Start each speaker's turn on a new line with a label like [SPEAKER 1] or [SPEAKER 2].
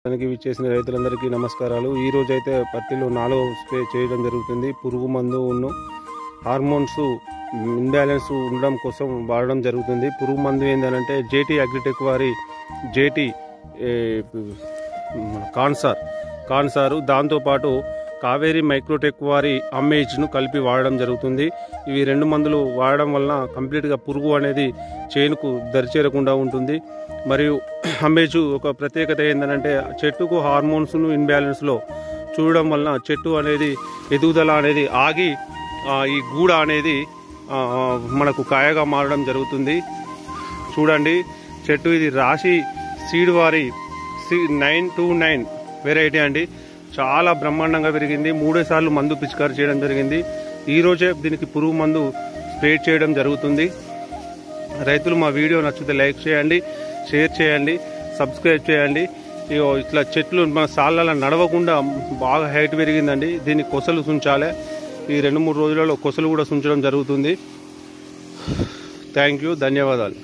[SPEAKER 1] దానికి విచ్చేసిన రైతులందరికీ నమస్కారాలు। ఈ రోజు అయితే పత్తిలో 4వ స్ప్రే చేయడం జరుగుతుంది। పురుగు మందు హార్మోన్స్ ఇంబ్యాలెన్స్ ఉండడం కోసం వాడడం జరుగుతుంది। పురుగు మందు ఏంటంటే జేటీ అగ్రిటెక్ వారి జేటీ కాన్సారు దాంతోపాటు కావేరీ మైక్రోటెక్ వారి అమ్మేజ్ను కలిపి వాడడం జరుగుతుంది। ఇవి రెండు మందులు వాడడం వలన కంప్లీట్గా పురుగు అనేది చేనుకు దరిచేరకుండా ఉంటుంది। మరియు అమ్మేజ్ ఒక ప్రత్యేకత ఏంటంటే చెట్టుకు హార్మోన్స్ను ఇన్బ్యాలెన్స్లో చూడడం వలన చెట్టు అనేది ఎదుగుదల అనేది ఆగి ఈ గూడ అనేది మనకు కాయగా మారడం జరుగుతుంది। చూడండి చెట్టు ఇది రాశి సీడ్ వారి 929 వెరైటీ అండి। చాలా బ్రహ్మాండంగా పెరిగింది। 3 సార్లు మందు పిచికారి చేయడం జరిగింది। ఈరోజే దీనికి పురుగు మందు స్ప్రే చేయడం జరుగుతుంది। రైతులు మా వీడియో నచ్చితే లైక్ చేయండి, షేర్ చేయండి, సబ్స్క్రైబ్ చేయండి। ఇట్లా చెట్లు మన సాళ్ళ నడవకుండా బాగా హైట్ పెరిగిందండి। దీన్ని కొసలు సుంచాలి। ఈ 2-3 రోజులలో కొసలు కూడా సుంచడం జరుగుతుంది। థ్యాంక్ యూ, ధన్యవాదాలు।